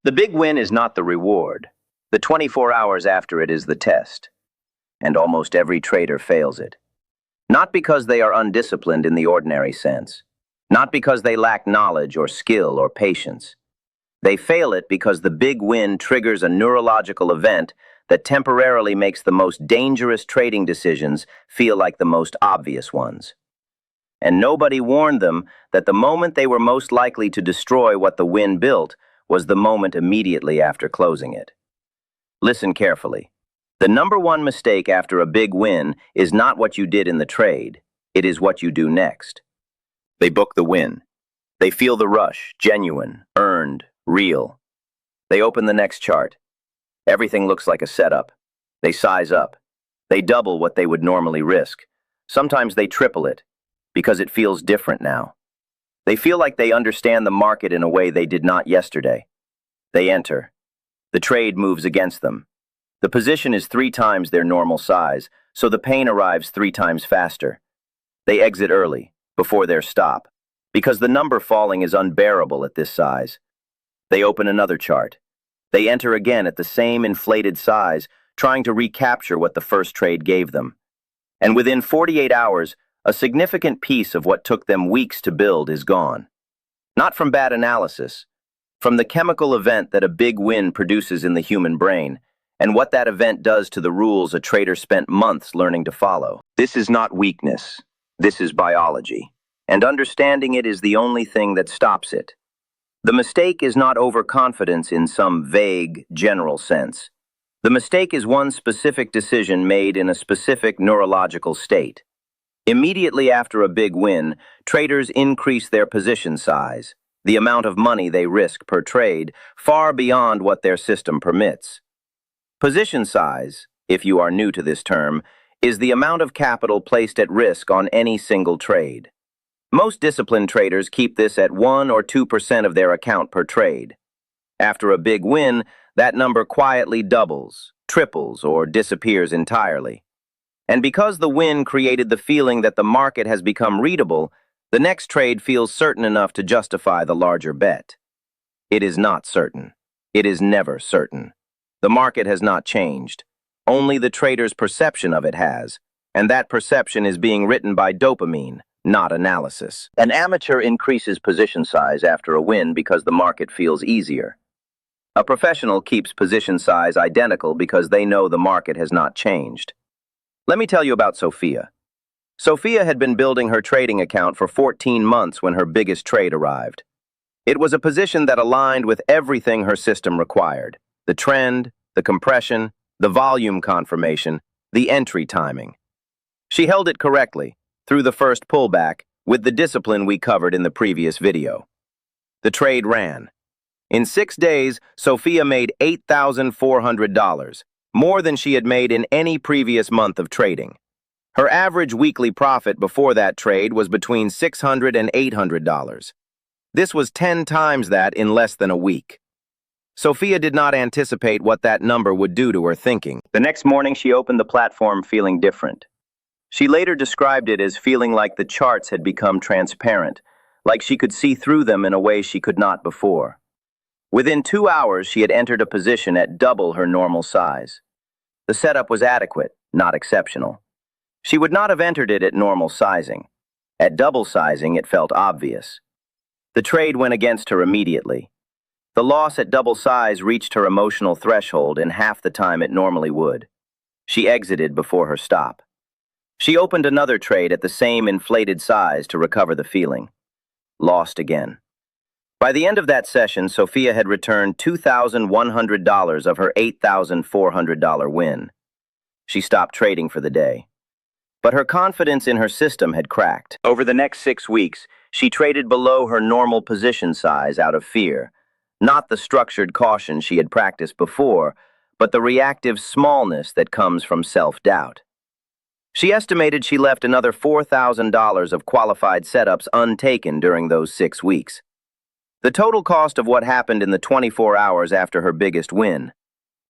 The big win is not the reward. The 24 hours after it is the test. And almost every trader fails it. Not because they are undisciplined in the ordinary sense. Not because they lack knowledge or skill or patience. They fail it because the big win triggers a neurological event that temporarily makes the most dangerous trading decisions feel like the most obvious ones. And nobody warned them that the moment they were most likely to destroy what the win built was the moment immediately after closing it. Listen carefully. The number one mistake after a big win is not what you did in the trade, it is what you do next. They book the win. They feel the rush, genuine, earned, real. They open the next chart. Everything looks like a setup. They size up. They double what they would normally risk. Sometimes they triple it, because it feels different now. They feel like they understand the market in a way they did not yesterday. They enter. The trade moves against them. The position is 3 times their normal size, so the pain arrives 3 times faster. They exit early, before their stop, because the number falling is unbearable at this size. They open another chart. They enter again at the same inflated size, trying to recapture what the first trade gave them. And within 48 hours, a significant piece of what took them weeks to build is gone. Not from bad analysis, from the chemical event that a big win produces in the human brain, and what that event does to the rules a trader spent months learning to follow. This is not weakness. This is biology. And understanding it is the only thing that stops it. The mistake is not overconfidence in some vague, general sense. The mistake is one specific decision made in a specific neurological state. Immediately after a big win, traders increase their position size, the amount of money they risk per trade, far beyond what their system permits. Position size, if you are new to this term, is the amount of capital placed at risk on any single trade. Most disciplined traders keep this at 1 or 2% of their account per trade. After a big win, that number quietly doubles, triples, or disappears entirely. And because the win created the feeling that the market has become readable, the next trade feels certain enough to justify the larger bet. It is not certain. It is never certain. The market has not changed. Only the trader's perception of it has, and that perception is being written by dopamine, not analysis. An amateur increases position size after a win because the market feels easier. A professional keeps position size identical because they know the market has not changed. Let me tell you about Sophia. Sophia had been building her trading account for 14 months when her biggest trade arrived. It was a position that aligned with everything her system required: the trend, the compression, the volume confirmation, the entry timing. She held it correctly, through the first pullback, with the discipline we covered in the previous video. The trade ran. In 6 days, Sophia made $8,400, more than she had made in any previous month of trading. Her average weekly profit before that trade was between $600 and $800. This was 10 times that in less than a week. Sophia did not anticipate what that number would do to her thinking. The next morning, she opened the platform feeling different. She later described it as feeling like the charts had become transparent, like she could see through them in a way she could not before. Within 2 hours, she had entered a position at double her normal size. The setup was adequate, not exceptional. She would not have entered it at normal sizing. At double sizing, it felt obvious. The trade went against her immediately. The loss at double size reached her emotional threshold in half the time it normally would. She exited before her stop. She opened another trade at the same inflated size to recover the feeling. Lost again. By the end of that session, Sophia had returned $2,100 of her $8,400 win. She stopped trading for the day. But her confidence in her system had cracked. Over the next 6 weeks, she traded below her normal position size out of fear. Not the structured caution she had practiced before, but the reactive smallness that comes from self-doubt. She estimated she left another $4,000 of qualified setups untaken during those 6 weeks. The total cost of what happened in the 24 hours after her biggest win,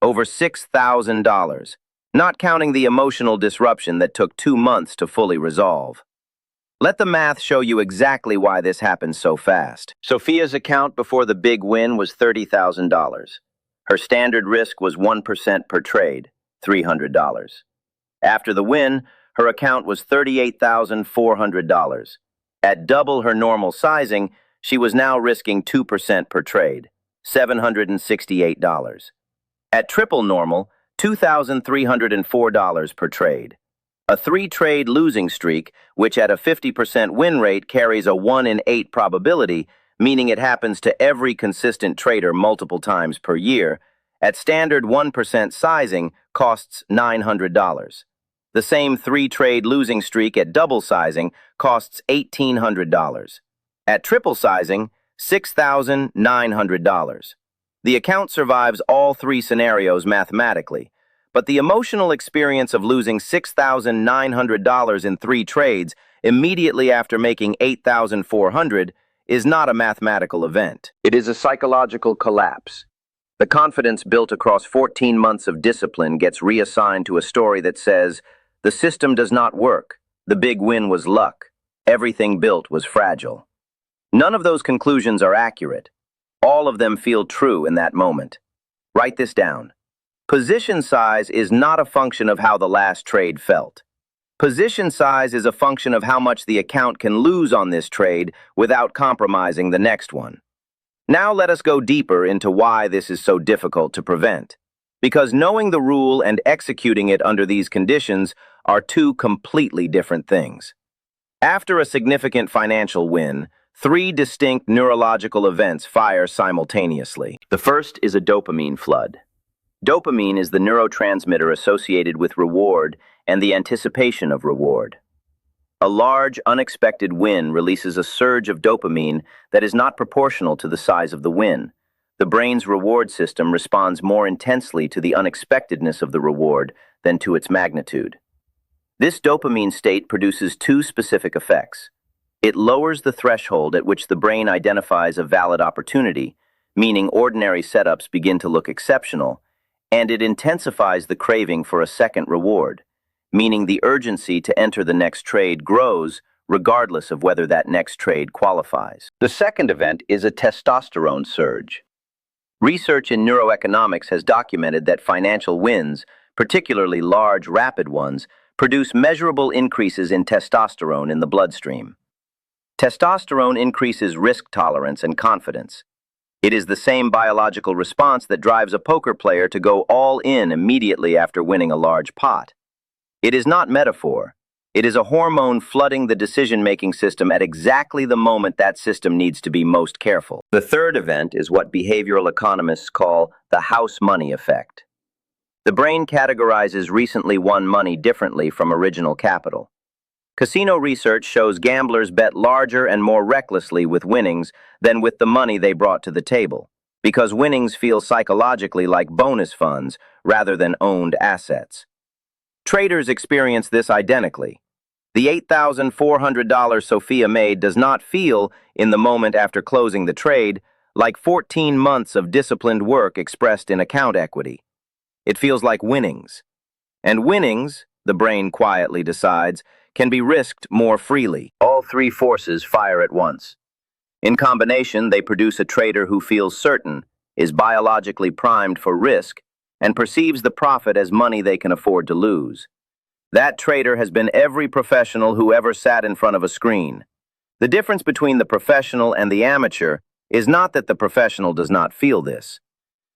over $6,000, not counting the emotional disruption that took 2 months to fully resolve. Let the math show you exactly why this happened so fast. Sophia's account before the big win was $30,000. Her standard risk was 1% per trade, $300. After the win, her account was $38,400. At double her normal sizing, she was now risking 2% per trade, $768. At triple normal, $2,304 per trade. A three-trade losing streak, which at a 50% win rate carries a 1 in 8 probability, meaning it happens to every consistent trader multiple times per year, at standard 1% sizing costs $900. The same three-trade losing streak at double sizing costs $1,800. At triple sizing, $6,900. The account survives all three scenarios mathematically, but the emotional experience of losing $6,900 in three trades immediately after making $8,400 is not a mathematical event. It is a psychological collapse. The confidence built across 14 months of discipline gets reassigned to a story that says, the system does not work, the big win was luck, everything built was fragile. None of those conclusions are accurate. All of them feel true in that moment. Write this down. Position size is not a function of how the last trade felt. Position size is a function of how much the account can lose on this trade without compromising the next one. Now let us go deeper into why this is so difficult to prevent. Because knowing the rule and executing it under these conditions are two completely different things. After a significant financial win, three distinct neurological events fire simultaneously. The first is a dopamine flood. Dopamine is the neurotransmitter associated with reward and the anticipation of reward. A large, unexpected win releases a surge of dopamine that is not proportional to the size of the win. The brain's reward system responds more intensely to the unexpectedness of the reward than to its magnitude. This dopamine state produces two specific effects. It lowers the threshold at which the brain identifies a valid opportunity, meaning ordinary setups begin to look exceptional, and it intensifies the craving for a second reward, meaning the urgency to enter the next trade grows regardless of whether that next trade qualifies. The second event is a testosterone surge. Research in neuroeconomics has documented that financial wins, particularly large, rapid ones, produce measurable increases in testosterone in the bloodstream. Testosterone increases risk tolerance and confidence. It is the same biological response that drives a poker player to go all in immediately after winning a large pot. It is not metaphor. It is a hormone flooding the decision-making system at exactly the moment that system needs to be most careful. The third event is what behavioral economists call the house money effect. The brain categorizes recently won money differently from original capital. Casino research shows gamblers bet larger and more recklessly with winnings than with the money they brought to the table, because winnings feel psychologically like bonus funds rather than owned assets. Traders experience this identically. The $8,400 Sophia made does not feel, in the moment after closing the trade, like 14 months of disciplined work expressed in account equity. It feels like winnings. And winnings, the brain quietly decides, can be risked more freely. All three forces fire at once. In combination, they produce a trader who feels certain, is biologically primed for risk, and perceives the profit as money they can afford to lose. That trader has been every professional who ever sat in front of a screen. The difference between the professional and the amateur is not that the professional does not feel this.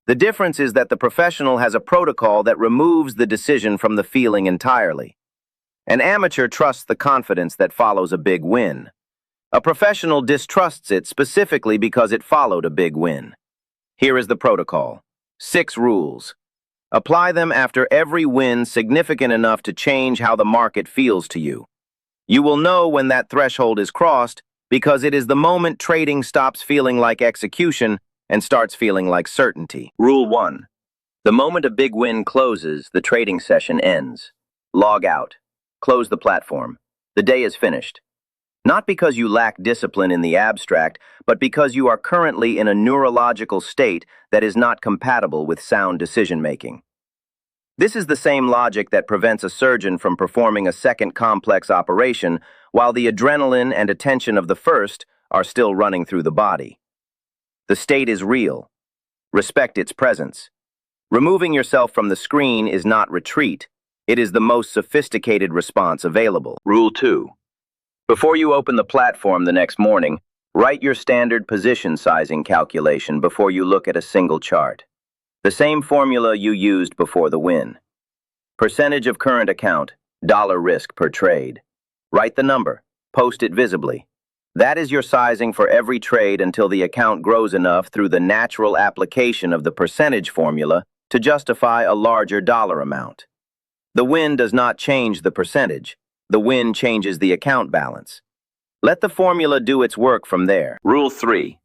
The difference is that the professional has a protocol that removes the decision from the feeling entirely. An amateur trusts the confidence that follows a big win. A professional distrusts it specifically because it followed a big win. Here is the protocol. 6 rules. Apply them after every win significant enough to change how the market feels to you. You will know when that threshold is crossed because it is the moment trading stops feeling like execution and starts feeling like certainty. Rule 1. The moment a big win closes, the trading session ends. Log out. Close the platform. The day is finished. Not because you lack discipline in the abstract, but because you are currently in a neurological state that is not compatible with sound decision-making. This is the same logic that prevents a surgeon from performing a second complex operation while the adrenaline and attention of the first are still running through the body. The state is real. Respect its presence. Removing yourself from the screen is not retreat. It is the most sophisticated response available. Rule 2. Before you open the platform the next morning, write your standard position sizing calculation before you look at a single chart. The same formula you used before the win. Percentage of current account, dollar risk per trade. Write the number, post it visibly. That is your sizing for every trade until the account grows enough through the natural application of the percentage formula to justify a larger dollar amount. The win does not change the percentage. The win changes the account balance. Let the formula do its work from there. Rule 3.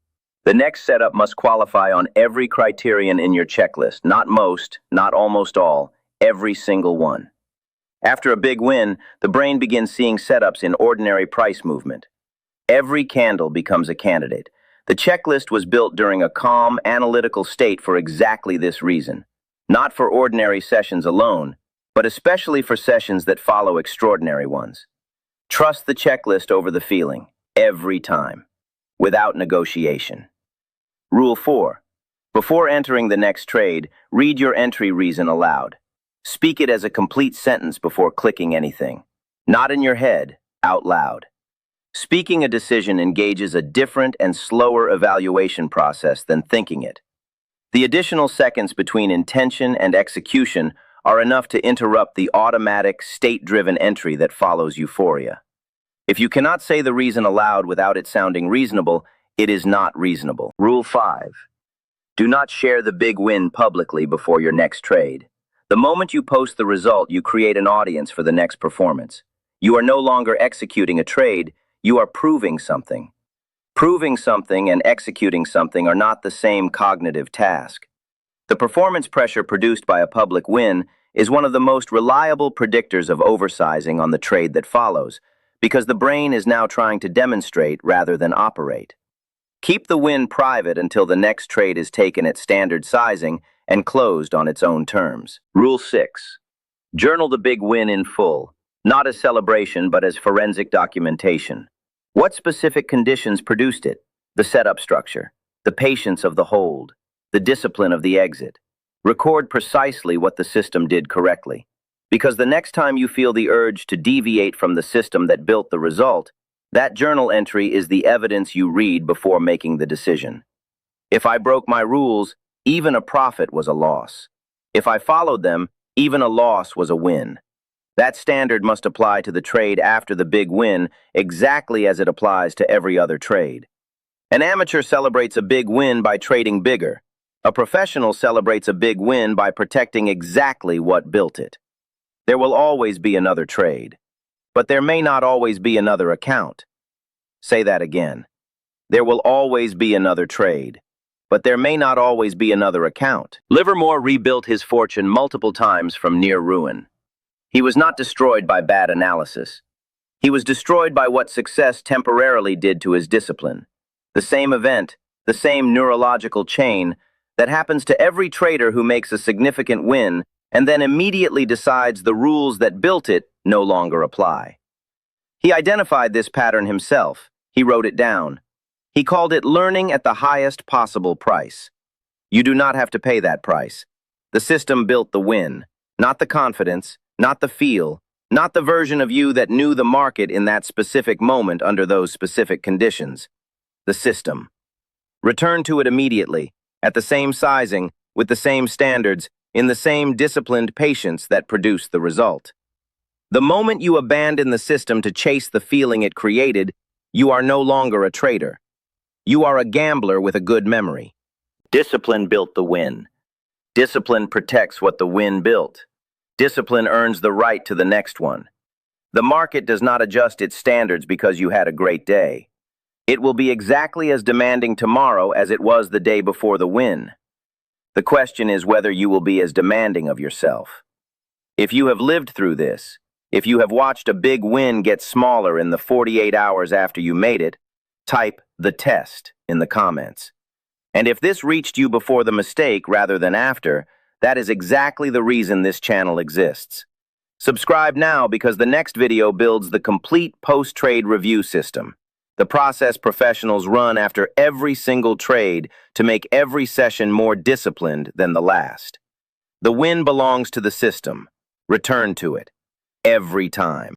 The next setup must qualify on every criterion in your checklist, not most, not almost all, every single one. After a big win, the brain begins seeing setups in ordinary price movement. Every candle becomes a candidate. The checklist was built during a calm, analytical state for exactly this reason. Not for ordinary sessions alone, but especially for sessions that follow extraordinary ones. Trust the checklist over the feeling, every time, without negotiation. Rule 4. Before entering the next trade, read your entry reason aloud. Speak it as a complete sentence before clicking anything. Not in your head, out loud. Speaking a decision engages a different and slower evaluation process than thinking it. The additional seconds between intention and execution are enough to interrupt the automatic, state-driven entry that follows euphoria. If you cannot say the reason aloud without it sounding reasonable, it is not reasonable. Rule 5. Do not share the big win publicly before your next trade. The moment you post the result, you create an audience for the next performance. You are no longer executing a trade, you are proving something. Proving something and executing something are not the same cognitive task. The performance pressure produced by a public win is one of the most reliable predictors of oversizing on the trade that follows, because the brain is now trying to demonstrate rather than operate. Keep the win private until the next trade is taken at standard sizing and closed on its own terms. Rule 6. Journal the big win in full, not as celebration but as forensic documentation. What specific conditions produced it? The setup structure, the patience of the hold, the discipline of the exit. Record precisely what the system did correctly. Because the next time you feel the urge to deviate from the system that built the result, that journal entry is the evidence you read before making the decision. If I broke my rules, even a profit was a loss. If I followed them, even a loss was a win. That standard must apply to the trade after the big win exactly as it applies to every other trade. An amateur celebrates a big win by trading bigger. A professional celebrates a big win by protecting exactly what built it. There will always be another trade, but there may not always be another account. Say that again. There will always be another trade, but there may not always be another account. Livermore rebuilt his fortune multiple times from near ruin. He was not destroyed by bad analysis. He was destroyed by what success temporarily did to his discipline. The same event, the same neurological chain, that happens to every trader who makes a significant win and then immediately decides the rules that built it no longer apply. He identified this pattern himself. He wrote it down. He called it learning at the highest possible price. You do not have to pay that price. The system built the win, not the confidence, not the feel, not the version of you that knew the market in that specific moment under those specific conditions. The system. Return to it immediately, at the same sizing, with the same standards, in the same disciplined patience that produced the result. The moment you abandon the system to chase the feeling it created, you are no longer a trader. You are a gambler with a good memory. Discipline built the win. Discipline protects what the win built. Discipline earns the right to the next one. The market does not adjust its standards because you had a great day. It will be exactly as demanding tomorrow as it was the day before the win. The question is whether you will be as demanding of yourself. If you have lived through this, if you have watched a big win get smaller in the 48 hours after you made it, type "the test" in the comments. And if this reached you before the mistake rather than after, that is exactly the reason this channel exists. Subscribe now because the next video builds the complete post-trade review system, the process professionals run after every single trade to make every session more disciplined than the last. The win belongs to the system. Return to it every time.